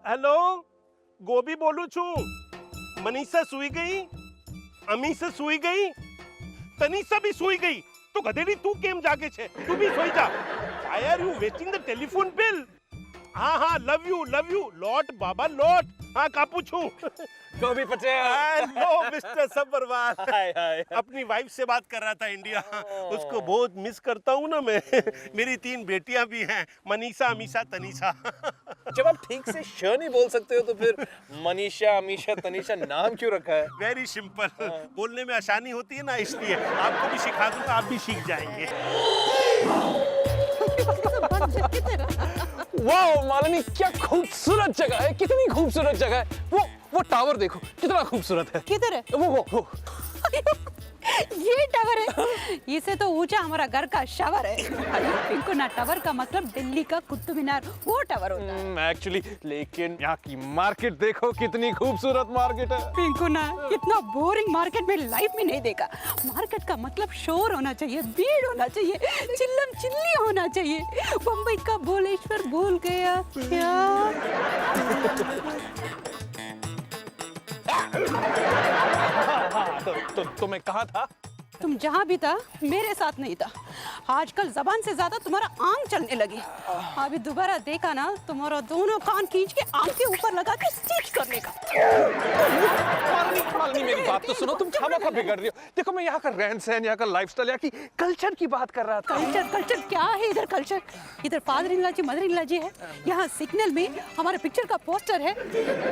Hello, गोभी बोलू छू। मनीषा सुई गई, अमीषा सुई गई, तनीषा भी सुई गई। तो गधेड़ी तू केम जागे छे? तू भी सोई जा। Why are you wasting the telephone bill? हाँ, लव यू, लौट बाबा लौट। हाँ, कापू छू। गोभी Patel. Hello mister Sabharwal. Hi. अपनी वाइफ से बात कर रहा था इंडिया। उसको बहुत मिस करता हूँ ना मैं। मेरी 3 बेटियां भी हैं, मनीषा, अमीषा, तनीषा। जब आप ठीक से श नहीं बोल सकते हो तो फिर मनीषा, अमीषा, तनीषा नाम क्यों रखा है? Very simple. बोलने में आसानी होती है ना, इसलिए आपको भी सिखा दूंगा, आप भी सीख जाएंगे। वाह मालिनी, क्या खूबसूरत जगह है, कितनी खूबसूरत जगह है। वो टावर देखो कितना खूबसूरत है। किधर है? वो ये टावर है। इसे तो ऊंचा हमारा घर का शावर है। पिंकू ना, टावर का मतलब दिल्ली का कुतुब मीनार, वो टावर होता है। एक्चुअली लेकिन यहाँ की मार्केट देखो, कितनी खूबसूरत मार्केट है। पिंकू ना, इतना बोरिंग मार्केट में लाइफ में नहीं देखा। मार्केट का मतलब शोर होना चाहिए, भीड़ होना चाहिए, चिल्लम चिल्ली होना चाहिए। बम्बई का भोलेश्वर भूल गया क्या? तो मैं कहा था, तुम जहाँ भी था मेरे साथ नहीं था। आजकल जबान से ज्यादा तुम्हारा आंख चलने लगी। अभी दोबारा देखा ना, तुम्हारा दोनों कान खींच के आंख के ऊपर लगा के स्टिच करने का। मालिनी मेरी बात तो सुनो, तुम खामखा बिगड़ रही हो। देखो मैं यहाँ का रहन सहन, यहाँ का लाइफस्टाइल, यहाँ की कल्चर की बात कर रहा था। कल्चर क्या है इधर? कल्चर इधर father in law ji, mother in law ji है। यहाँ सिग्नल में हमारे पिक्चर का पोस्टर है।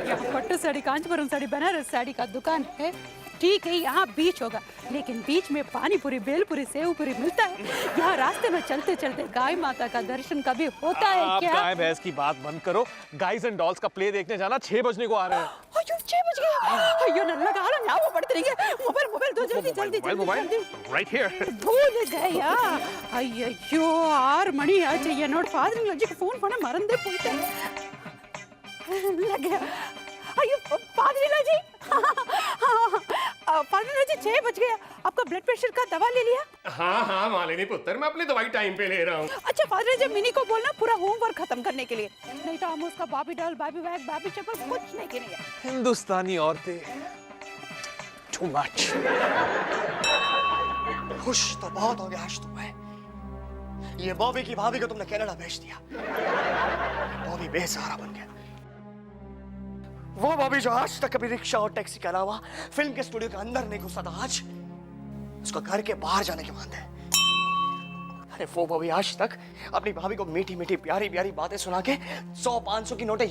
यहाँ पट्टू साड़ी, कांचीपुरम साड़ी, बनारस साड़ी का दुकान है। ठीक है, यहाँ बीच होगा, लेकिन बीच में पानी पूरी, बेलपुरी, सेव पूरी मिलता है। यहाँ रास्ते में चलते चलते गाय माता का दर्शन कभी होता है क्या? गाय भैंस की बात बंद करो। गाइज एंड डॉल्स का प्ले देखने जाना, 6 बजने को आ रहे हैं। अयो 6 बज गया। अयो नल्ला का हाल ना वो पड़ते रहेंगे। मोबाइल दो, जल्दी राइट हियर। भूल गया। अयो 6 मणि आ चाहिए note. Father in law ji को फोन करना मरंदे पोइते लग गया। अयो father in law ji, father in law ji 6 बज गया। आपका ब्लड प्रेशर का दवा ले लिया? हाँ मालिनी पुत्र, मैं अपनी दवाई टाइम पे ले रहा हूँ। अच्छा फादर जी, मिनी को बोलना पूरा होमवर्क खत्म करने के लिए, नहीं तो हम उसका बाबी डॉल, बाबी बैग, बाबी चप्पल कुछ नहीं गिनेंगे। हिंदुस्तानी औरतें टू मच। खुश तो बहुत हो गया आज तुम्हें। ये बॉबी की भाभी को तुमने कनाडा भेज दिया। बॉबी बेसहारा बन गया। वो बॉबी जो आज तक कभी रिक्शा और टैक्सी के अलावा फिल्म के स्टूडियो के अंदर नहीं घुसा था, आज उसको घर के बाहर जाने के बाद है। अरे वो बॉबी आज तक अपनी भाभी को मीठी मीठी प्यारी प्यारी बातें सुना के 100-500 की नोटें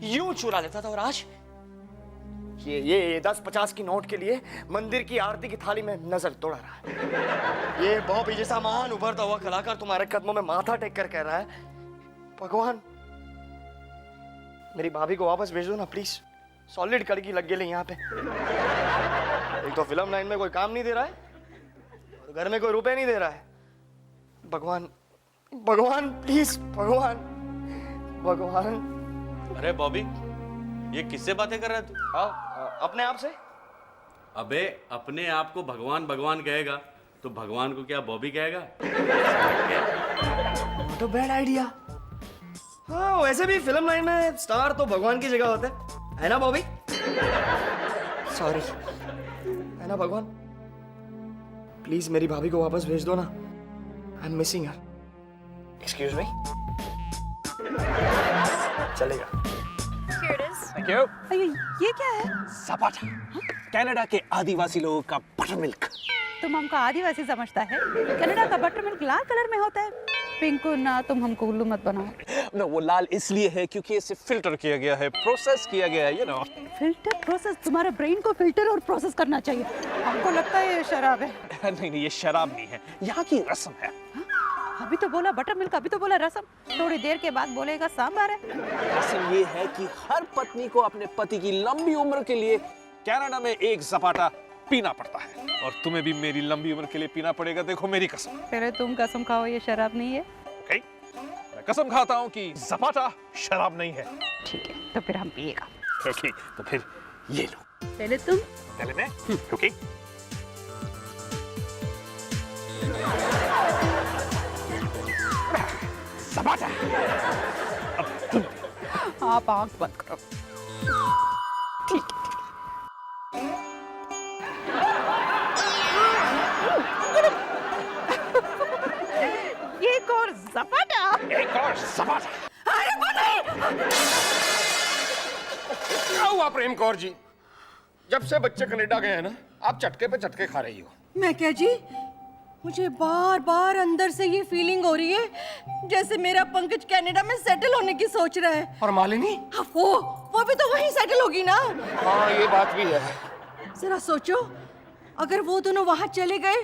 यूं चुरा लेता था, और आज ये 10-50 की नोट के लिए मंदिर की आरती की थाली में नजर दौड़ा रहा है। ये बॉबी जैसा महान उभरता हुआ कलाकार तुम्हारे कदमों में माथा टेक कर कह रहा है, भगवान मेरी भाभी को वापस भेज दो ना प्लीज। सॉलिड कड़की लग गई यहाँ पे। एक तो फिल्म लाइन में कोई काम नहीं दे रहा है, और घर में कोई रुपए नहीं दे रहा है। भगवान प्लीज, भगवान। अरे बॉबी, ये किससे बातें कर रहा है तू? अपने आप से। अबे अपने आप को भगवान भगवान कहेगा तो भगवान को क्या बॉबी कहेगा? तो बैड आइडिया। हाँ वैसे भी फिल्म लाइन में स्टार तो भगवान की जगह होता है ना बॉबी? सॉरी, है ना भगवान? प्लीज मेरी भाभी को वापस भेज दो ना, I am missing her. Excuse me, चलेगा? Thank you. अयो ये क्या है? सपाटा, कनाडा के आदिवासी लोगों का बटर मिल्क। तुम हमको आदिवासी समझता है? कनाडा का बटर मिल्क लाल कलर में होता है। पिंकू ना, तुम हमको उल्लू मत बनाओ। वो लाल इसलिए है क्योंकि इसे फिल्टर किया गया है, प्रोसेस किया गया है, यू नो। Filter process? तुम्हारे ब्रेन को फिल्टर और प्रोसेस करना चाहिए। हमको लगता है ये शराब है। नहीं, ये शराब नहीं है, यहाँ की रस्म है। अभी तो बोला बटर मिल्क, अभी तो बोला रसम, थोड़ी देर के बाद बोलेगा सांभर है। रस्म ये है कि हर पत्नी को अपने पति की लंबी उम्र के लिए कनाडा में एक ज़पाटा पीना पड़ता है, और तुम्हें भी मेरी लंबी उम्र के लिए पीना पड़ेगा। देखो मेरी कसम। पहले तुम कसम खाओ, ये शराब नहीं है। ओके, मैं कसम खाता हूँ कि ज़पाटा शराब नहीं है। ठीक है, तो फिर हम पिएगा। ओके, तो फिर ये लो। पहले तुम। पहले मैं। ओके। सपाटा। आप आंख बंद करो। एक और ज़पाटा। एक और सपाटा। अरे वो नहीं। क्या हुआ प्रेम कौर जी? जब से बच्चे कनाडा गए हैं ना, आप चटके पे चटके खा रही हो। मैं क्या जी, मुझे बार बार अंदर से ये फीलिंग हो रही है जैसे मेरा पंकज कनाडा में सेटल होने की सोच रहा है। और मालिनी? हाँ, वो भी तो वहीं सेटल होगी ना। हाँ, ये बात भी है। जरा सोचो, अगर वो दोनों वहां चले गए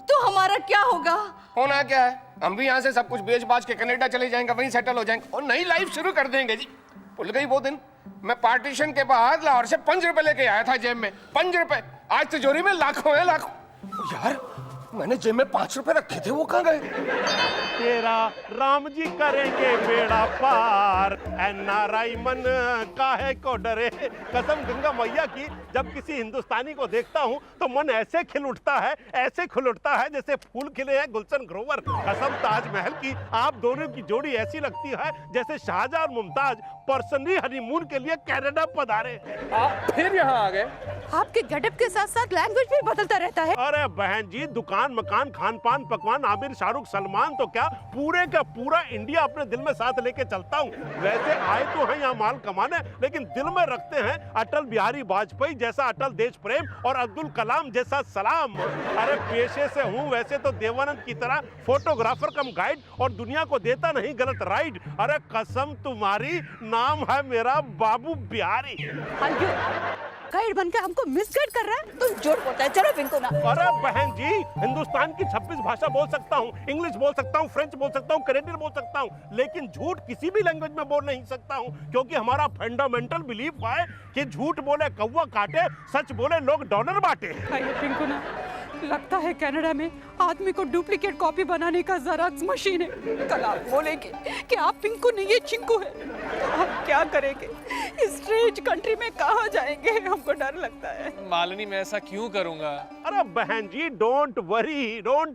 तो हमारा क्या होगा? होना क्या है, हम भी यहाँ से सब कुछ बेच बाच के कनाडा चले जाएंगे, वहीं सेटल हो जाएंगे और नई लाइफ शुरू कर देंगे जी। भूल गई वो दिन, मैं पार्टीशन के बाद लाहौर से 5 रुपए लेके आया था जेब में। 5 रुपए, आज तिजोरी में लाखों है, लाखों। यार, मैंने जेब में 5 रुपए रखे थे, वो कहाँ गए? तेरा राम जी करेंगे बेड़ा पार, एनआरआई मन काहे को डरे। कसम गंगा मैया की, जब किसी हिंदुस्तानी को देखता हूँ तो मन ऐसे खिल उठता है, ऐसे खिल उठता है जैसे फूल खिले हैं गुलशन ग्रोवर। कसम ताजमहल की, आप दोनों की जोड़ी ऐसी लगती है जैसे शाहजहां और मुमताज पर्सनली हनीमून के लिए कनाडा पधारे। आप फिर यहाँ आ गए? आपके गेटअप के साथ साथ लैंग्वेज भी बदलता रहता है। अरे बहन जी, दुकान मकान खान पान पकवान आमिर शाहरुख सलमान तो क्या, पूरे का पूरा इंडिया अपने दिल में साथ लेके चलता हूँ। वैसे आए तो हैं यहाँ माल कमाने, लेकिन दिल में रखते हैं अटल बिहारी वाजपेयी जैसा अटल देश प्रेम और अब्दुल कलाम जैसा सलाम। अरे पेशे से हूँ वैसे तो देवानंद की तरह फोटोग्राफर कम गाइड, और दुनिया को देता नहीं गलत राइड। अरे कसम तुम्हारी, नाम है मेरा बाबू बिहारी। गाइड बनकर हमको मिसगाइड कर रहा है। तुम जोर बोलता है, चलो पिंकू ना। अरे बहन जी, हिंदुस्तान की 26 भाषा बोल सकता हूँ, इंग्लिश बोल सकता हूँ, फ्रेंच बोल सकता हूँ, कैनेडियन बोल सकता हूँ, लेकिन झूठ किसी भी लैंग्वेज में बोल नहीं सकता हूँ, क्योंकि हमारा फंडामेंटल बिलीफ है कि झूठ बोले कौवा काटे, सच बोले लोग डॉलर बांटे। पिंकू ना, लगता है कनाडा में आदमी को डुप्लीकेट कॉपी बनाने का ज़ेरॉक्स मशीन है। कल आप बोलेंगे कि आप पिंकू नहीं, ये चिंकू है, तो हम क्या करेंगे? इस स्ट्रेंज कंट्री में कहाँ जाएंगे? हमको डर लगता है। मालिनी, मैं ऐसा क्यों करूंगा? अरे बहन जी, डोंट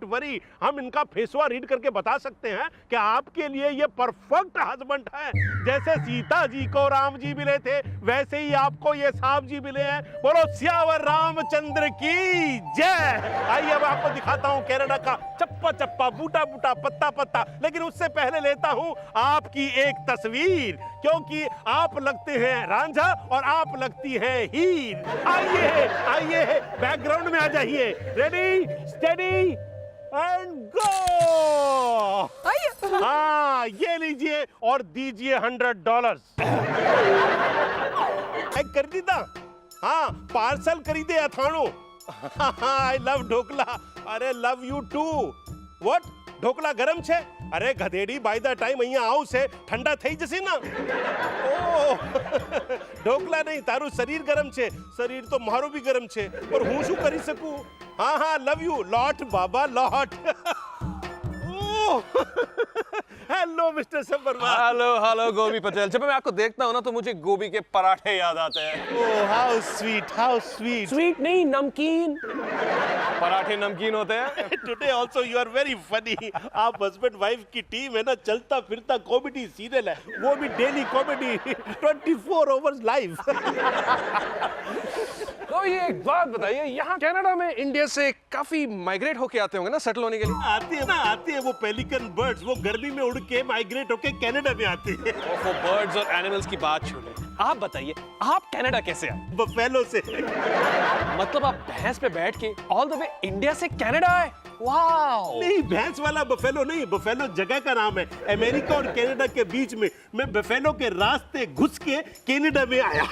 वरी, हम इनका फेसवा रीड करके बता सकते हैं कि आपके लिए ये परफेक्ट हस्बैंड है। जैसे सीता जी को राम जी मिले थे, वैसे ही आपको ये साहब जी मिले हैं। बोलो सियावर रामचंद्र की जय। आइए अब आपको दिखाता हूँ कनाडा का चप्पा चप्पा, बूटा बूटा, पत्ता पत्ता, लेकिन उससे पहले लेता हूँ आपकी एक तस्वीर, क्योंकि आप लगते हैं रांझा और आप लगती हैं हीर। आइए बैकग्राउंड में आ जाइए। Ready, steady and go. हाँ, ये लीजिए और दीजिए $100। कर दी था। हाँ, पार्सल खरीदे अथाणो। आई लव ढोकला। अरे love you too. What? Dhokla गरम छे? अरे गधेड़ी, बाय द टाइम અહીંયા આવું છે ઠંડા થઈ જશે ના। ઓ ઢોકલા નહીં, તારું શરીર ગરમ છે। શરીર તો મારું બી ગરમ છે, પર હું શું કરી શકું? હા હા, લવ યુ લોટ બાબા લોટ। Hello mister Sabarwa. Hello Gobhi Patel. जब मैं आपको देखता हूँ ना तो मुझे गोभी के पराठे याद आते हैं। Oh how sweet, how sweet. Sweet नहीं, नमकीन। पराठे नमकीन होते हैं। Today also you are very funny. आप हस्बैंड वाइफ की टीम है ना, चलता फिरता कॉमेडी सीरियल है, वो भी डेली कॉमेडी 24 आवर्स लाइव। तो ये एक बात बताइए, यहाँ कनाडा में इंडिया से काफी माइग्रेट होके आते होंगे ना सेटल होने के लिए? आती है वो पेलिकन बर्ड्स, वो गर्मी में उड़ के माइग्रेट होके कनाडा में आते हैं। वो बर्ड्स और एनिमल्स की बात छोड़े, आप बताइए आप कनाडा कैसे आए? बफेलो से। मतलब आप भैंस पे बैठ के ऑल द वे इंडिया से कनाडा आए? वाओ! नहीं, भैंस वाला बफेलो नहीं, बफेलो जगह का नाम है। अमेरिका और कनाडा के बीच में मैं बफेलो के रास्ते घुस के कनाडा में आया।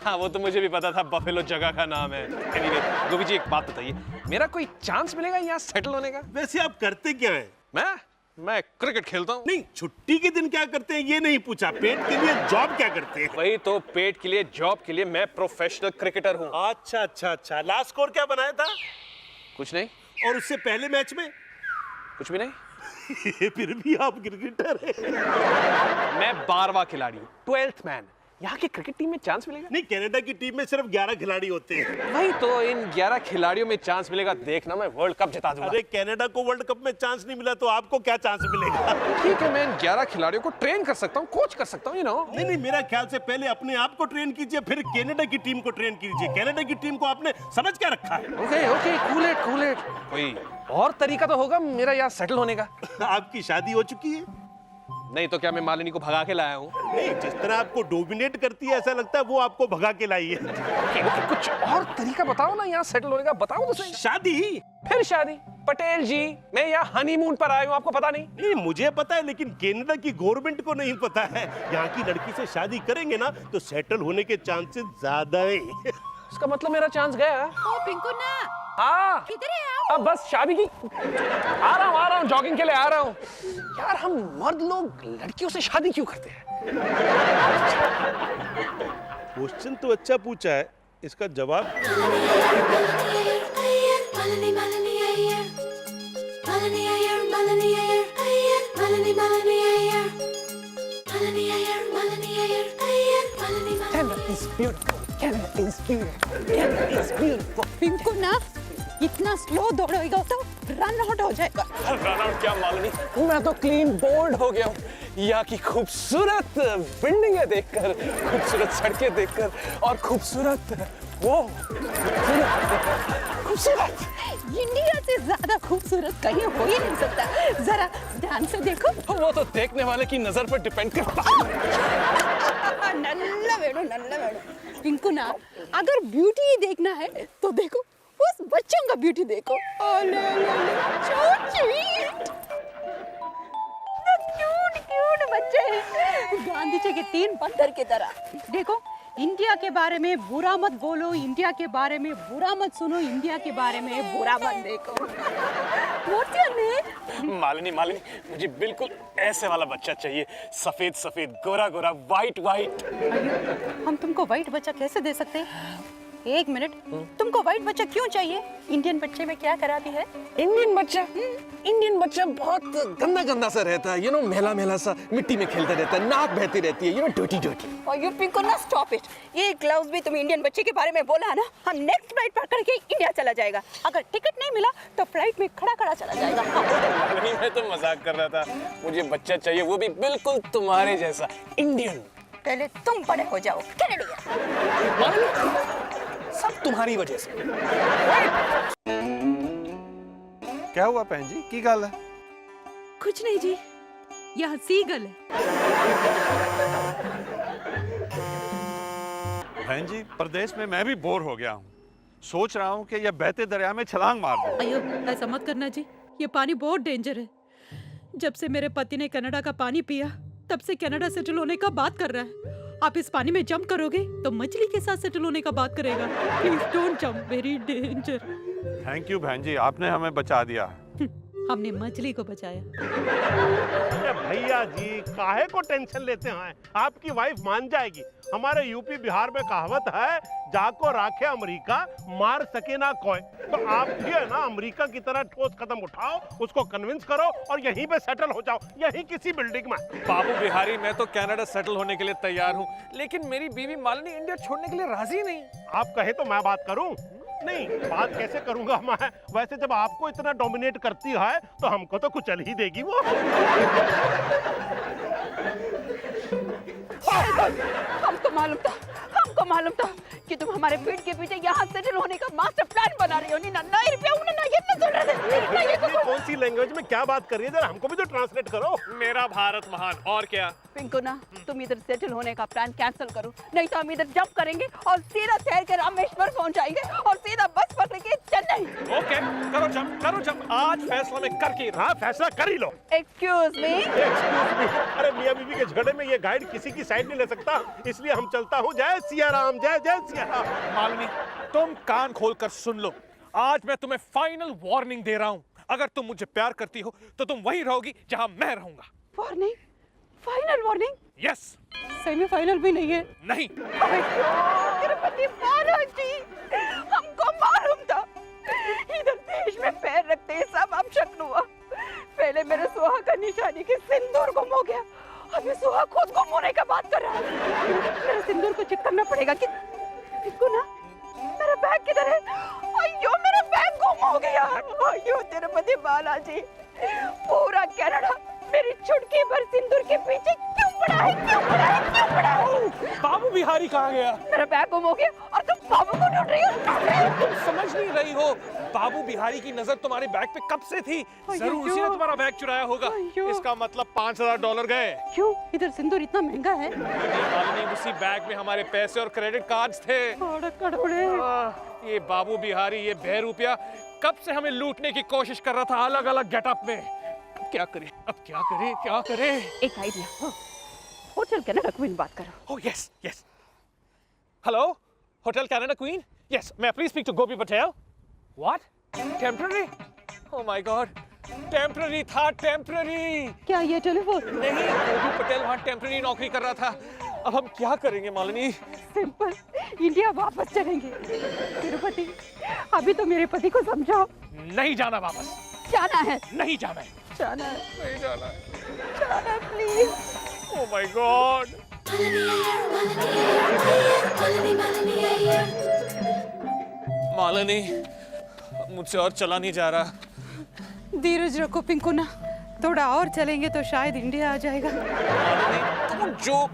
हाँ, वो तो मुझे भी पता था, बफेलो जगह का नाम है। एनीवे, गोभी जी एक बात बताइए, मेरा कोई चांस मिलेगा यहाँ सेटल होने का? वैसे आप करते क्या हैं? मैं क्रिकेट खेलता हूँ। नहीं, छुट्टी के दिन क्या करते हैं ये नहीं पूछा, पेट के लिए जॉब क्या करते हैं? वही तो, पेट के लिए जॉब के लिए मैं प्रोफेशनल क्रिकेटर हूँ। अच्छा। लास्ट स्कोर क्या बनाया था? कुछ नहीं। और उससे पहले मैच में? कुछ भी नहीं। फिर भी आप क्रिकेटर हैं। मैं 12वां खिलाड़ी हूँ, 12th मैन। यहाँ की क्रिकेट टीम में चांस मिलेगा? नहीं, कनाडा की टीम में सिर्फ 11 खिलाड़ी होते हैं। वही तो, इन 11 खिलाड़ियों में चांस मिलेगा, देखना मैं वर्ल्ड कप जिता दूंगा। अरे कनाडा को वर्ल्ड कप में चांस नहीं मिला तो आपको क्या चांस मिलेगा? ठीक है, मैं इन 11 खिलाड़ियों को ट्रेन कर सकता हूँ, कोच कर सकता हूँ, नहीं नहीं, मेरा ख्याल से पहले अपने आप को ट्रेन कीजिए, फिर कनाडा की टीम को ट्रेन कीजिए। कनाडा की टीम को आपने समझ क्या रखा है? Okay okay, cool it. कोई और तरीका तो होगा मेरा यहाँ सेटल होने का? आपकी शादी हो चुकी है? नहीं तो क्या मैं मालिनी को भगा के लाया हूँ? नहीं, जिस तरह आपको डोमिनेट करती है ऐसा लगता है वो आपको भगा के लाई है। ओके, कुछ और तरीका बताओ ना यहाँ सेटल होने का, बताओ तो सही। शादी? फिर शादी? पटेल जी, मैं यहाँ हनीमून पर आया हूँ, आपको पता नहीं? नहीं, मुझे पता है, लेकिन कनाडा की गवर्नमेंट को नहीं पता है। यहाँ की लड़की से शादी करेंगे ना तो सेटल होने के चांसेस ज्यादा है। इसका मतलब मेरा चांस गया? ओ पिंकू ना, हाँ, किधर है आप? अब बस शादी की आ रहा हूँ, जॉगिंग के लिए आ रहा हूँ। यार, हम मर्द लोग लड़कियों से शादी क्यों करते हैं? क्वेश्चन तो अच्छा पूछा है, इसका जवाब पिंकू ना, इतना स्लो दौड़ेगा तो रन आउट हो जाएगा। रन आउट क्या मालूम, मैं तो क्लीन बोल्ड हो गया हूँ। यहाँ की खूबसूरत बिल्डिंगें देखकर, खूबसूरत सड़कें देखकर और खूबसूरत वो खूबसूरत इंडिया से ज्यादा खूबसूरत कहीं हो ही नहीं सकता। जरा ध्यान से देखो। वो तो देखने वाले की नजर पर डिपेंड करता है। नल्ला बेड़ो। पिंकू ना, अगर ब्यूटी ही देखना है तो देखो, उस बच्चों का ब्यूटी देखो। क्यूट बच्चे हैं, गांधी जी के 3 पत्थर की तरह। देखो, इंडिया के बारे में बुरा मत बोलो, इंडिया के बारे में बुरा मत सुनो, इंडिया के बारे में बुरा मत देखो। What's your name? मालिनी, मुझे बिल्कुल ऐसे वाला बच्चा चाहिए, सफेद, गोरा, वाइट। हम तुमको व्हाइट बच्चा कैसे दे सकते हैं? 1 मिनट, तुमको व्हाइट बच्चा क्यों चाहिए? इंडियन बच्चे में क्या खराबी है? इंडियन बच्चा बहुत गंदा सा रहता है, मैला सा, मिट्टी में खेलता रहता है, नाक बहती रहती है, डर्टी। और यू पिंकू ना, स्टॉप इट। ये ग्लव्स भी तुम इंडियन बच्चे के बारे में बोला ना, हम नेक्स्ट फ्लाइट पकड़ के इंडिया चला जाएगा। अगर टिकट नहीं मिला तो फ्लाइट में खड़ा चला जाएगा। नहीं, मैं तो मजाक कर रहा था। मुझे बच्चा चाहिए, वो भी बिल्कुल तुम्हारे जैसा, इंडियन। पहले तुम बड़े हो जाओ कैनेडियन। सब तुम्हारी वजह से। क्या हुआ बहन जी, की गल है? कुछ नहीं जी, यहाँ सीगल है। बहन जी, प्रदेश में मैं भी बोर हो गया हूँ। सोच रहा हूँ कि यह बहते दरिया में छलांग मार दूं। अयो, ऐसा मत करना जी, ये पानी बहुत डेंजर है। जब से मेरे पति ने कनाडा का पानी पिया, तब से कनाडा सेटल होने का बात कर रहा है। आप इस पानी में जंप करोगे तो मछली के साथ सेटल होने का बात करेगा। Please don't jump, very danger. Thank you बहन जी, आपने हमें बचा दिया। हमने मछली को बचाया। अरे भैया जी, काहे को टेंशन लेते हैं? आपकी वाइफ मान जाएगी। हमारे यूपी बिहार में कहावत है, जाको राखे अमेरिका, मार सके ना कोई। तो आप भी है ना, अमेरिका की तरह ठोस कदम उठाओ, उसको कन्विंस करो और यहीं पे सेटल हो जाओ, यहीं किसी बिल्डिंग में। बाबू बिहारी, मैं तो कनाडा सेटल होने के लिए तैयार हूँ, लेकिन मेरी बीवी मालिनी इंडिया छोड़ने के लिए राजी नहीं। आप कहे तो मैं बात करूं? नहीं, बात कैसे करूंगा मैं? वैसे जब आपको इतना डोमिनेट करती है तो हमको तो कुचल ही देगी वो। हमको मालूम था कि तुम हमारे पीठ के पीछे यहाँ सेटल होने का मास्टर प्लान बना रही हो। कौन सी लैंग्वेज में क्या बात कर रही है? जरा हमको भी तो ट्रांसलेट करो। मेरा भारत महान, और क्या? पिंकू ना, तुम इधर सेटल होने का प्लान कैंसिल करो, नहीं तो हम इधर जंप करेंगे और सीधा तैर के रामेश्वर पहुंच जाएंगे और सीधा बस पकड़ के चेन्नई। ओके, करो जंप। आज फैसला मैं करके। हाँ, फैसला कर ही लो। Excuse me. अरे मियाँ बीवी के झगड़े में ये गाइड किसी की साइड नहीं ले सकता, इसलिए हम चलता हूँ। जय सिया राम, जय सिया राम। मालिनी, तुम कान खोलकर सुन लो, आज मैं तुम्हें फाइनल वार्निंग दे रहा हूँ। अगर तुम मुझे प्यार करती हो तो तुम वहीं रहोगी जहाँ मैं रहूंगा। Warning? Final warning? Yes. Semifinal भी नहीं है? नहीं। तिरुपति महाराज जी, हमको मालूम था इधर देश में पैर रखते ही सब अपशक्न हुआ। पहले मेरे सुहाग का निशानी के सिंदूर गुम हो गया अभी सुहाग खुद गुम होने का बात कर रहा है। मेरे सिंदूर को चेक करना पड़ेगा कि पिंकू ना, मेरा बैग किधर है? अयो मेरा बैग गुम हो गया। अयो तिरुपति बालाजी, पूरा कनाडा मेरी चुटकी भर सिंदूर के पीछे क्यों पड़ा है? क्यों पड़ा है? क्यों पड़ा है? बाबू बिहारी कहाँ गया? मेरा बैग गुम हो गया और तुम बाबू को ढूंढ रही हो। तुम समझ नहीं रही हो, बाबू बिहारी की नजर तुम्हारे बैग पे कब से थी? जरूर उसी ने तुम्हारा बैग चुराया होगा। इसका मतलब $5000 गए। क्यों? इधर सिंदूर इतना महंगा है। मालिनी, उसी बैग में हमारे पैसे और क्रेडिट कार्ड्स थे। ये बाबू बिहारी, ये बेरूपिया कब से हमें लूटने की कोशिश कर रहा था अलग अलग गेटअप में। अब क्या करें? अब क्या करें? क्या करें? एक आइडिया, होटल कनाडा क्वीन बात करो। Oh yes, yes. Hello, Hotel Canada Queen. Yes, may I please speak to Gopi Patel? What? Temporary? Oh my God. Temporary था, temporary. क्या ये टेलीफोन? नहीं, गोपी पटेल वहाँ temporary नौकरी कर रहा था। अब हम क्या करेंगे मालिनी? सिंपल, इंडिया वापस चलेंगे। तिरुपति, अभी तो मेरे पति को समझाओ। नहीं जाना वापस। जाना है। नहीं जाना है। जाना है। नहीं जाना है। जाना है, please. Oh my God. Malini, मुझसे और चला नहीं जा रहा। धीरज रखो पिंकू ना, थोड़ा और चलेंगे तो शायद इंडिया आ जाएगा। मालिनी, तुम जो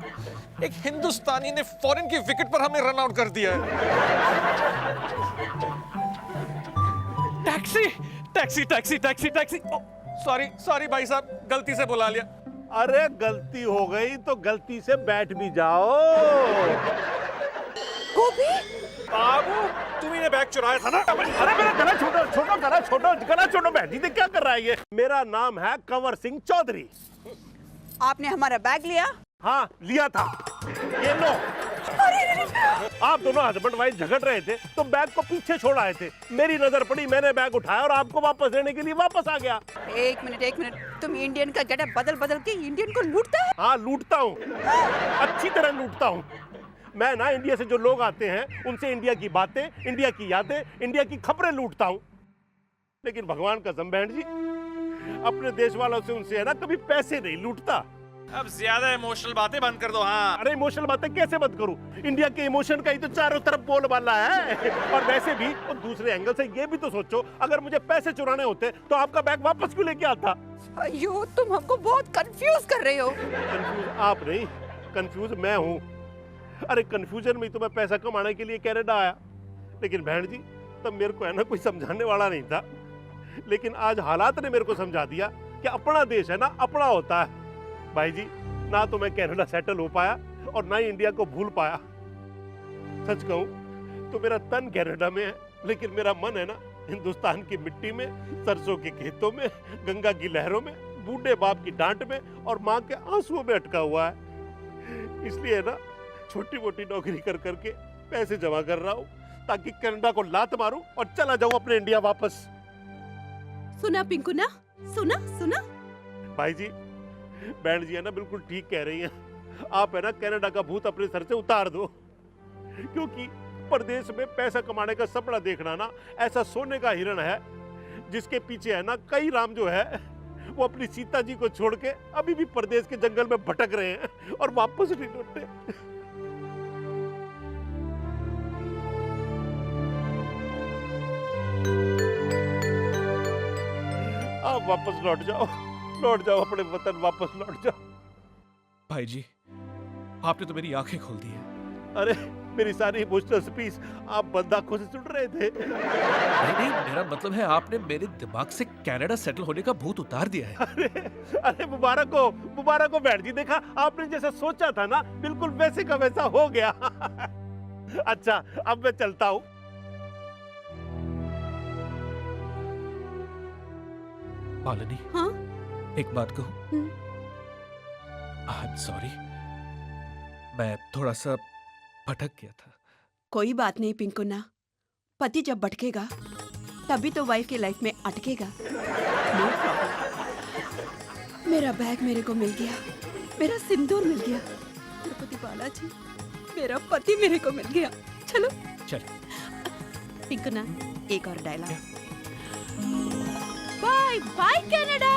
एक हिंदुस्तानी ने फॉरेन की विकेट पर हमें रन आउट कर दिया है। Taxi taxi taxi taxi taxi. Sorry sorry भाई साहब, गलती से बुला लिया। अरे गलती हो गई तो गलती से बैठ भी जाओ। गोपी, बाबू, तुम्ही ने बैग चुराया था ना? अरे मेरा गला छोड़ो, छोड़ो गला छोड़ो, गला छोड़ो। बैठी थी, क्या कर रहा है ये? मेरा नाम है कंवर सिंह चौधरी। आपने हमारा बैग लिया? हाँ, लिया था। ये लो। आप दोनों हस्बैंड वाइफ झगड़ रहे थे तो बैग को पीछे छोड़ आए थे। मेरी नजर पड़ी, मैंने बैग उठाया और आपको वापस देने के लिए वापस आ गया। एक मिनट, तुम इंडियन का गेटअप बदल बदल के इंडियन को लूटता है? हाँ, लूटता हूँ, अच्छी तरह लूटता हूँ। मैं ना इंडिया से जो लोग आते हैं उनसे इंडिया की बातें, इंडिया की यादें, इंडिया की खबरें लूटता हूँ। लेकिन भगवान कसम बहन जी, अपने देश वालों से उनसे है ना कभी पैसे नहीं लूटता। अब ज्यादा इमोशनल बातें बंद कर दो। हाँ, अरे इमोशनल बातें कैसे बंद करूं? इंडिया के इमोशन का ही तो चारों तरफ बोलबाला है। और वैसे भी और दूसरे एंगल से ये भी तो सोचो, अगर मुझे पैसे चुराने होते तो आपका बैग वापस क्यों लेके आता? अयो, तुम हमको बहुत कंफ्यूज कर रहे हो। कंफ्यूज आप नहीं, कंफ्यूज मैं हूँ। अरे कंफ्यूजन में तो मैं पैसा कमाने के लिए कनाडा आया। लेकिन बहन जी, तब मेरे को है ना कोई समझाने वाला नहीं था। लेकिन आज हालात ने मेरे को समझा दिया कि अपना देश है ना अपना होता है। भाई जी, ना तो मैं कनाडा सेटल हो पाया और ना ही इंडिया को भूल पाया। सच कहूं तो मेरा तन कनाडा में है, लेकिन मेरा मन है ना हिंदुस्तान की मिट्टी में, सरसों के खेतों में, गंगा की लहरों में, बूढ़े बाप की डांट में और माँ के आंसुओं में अटका हुआ है। इसलिए ना छोटी मोटी नौकरी कर करके पैसे जमा कर रहा हूँ ताकि कनाडा को लात मारूं और चला जाऊं अपने इंडिया वापस। सुना पिंकू ना, सुना सुना। भाई जी, बहन जी है ना बिल्कुल ठीक कह रही हैं। आप है ना कनाडा का भूत अपने सर से उतार दो, क्योंकि परदेश में पैसा कमाने का सपना देखना ना ऐसा सोने का हिरण है जिसके पीछे है ना कई राम जो है वो अपनी सीता जी को छोड़ के अभी भी परदेश के जंगल में भटक रहे हैं और वापस नहीं लौटे। आप वापस लौट जाओ अपने वतन, वापस लौट जाओ। भाई जी, आपने तो मेरी आंखें खोल दी है। अरे मेरी सारी इमोशनल स्पीच आप बंद आंखों से सुन रहे थे। नहीं, मेरा मतलब है आपने मेरे दिमाग से कनाडा सेटल होने का भूत उतार दिया है। अरे मुबारक हो बैठ जी। देखा, आपने जैसा सोचा था ना बिल्कुल वैसे का वैसा हो गया। अच्छा, अब मैं चलता हूँ। मालिनी, हाँ? एक बात कहूं? आई एम सॉरी, मैं थोड़ा सा भटक गया था। कोई बात नहीं पिंकुना, पति जब भटकेगा तभी तो वाइफ की लाइफ में अटकेगा। No problem. मेरा बैग मेरे को मिल गया, मेरा सिंदूर मिल गया, तिरुपति बालाजी, मेरा पति मेरे को मिल गया। चलो चल। पिंकू ना, एक और डायलॉग। Bye bye Canada.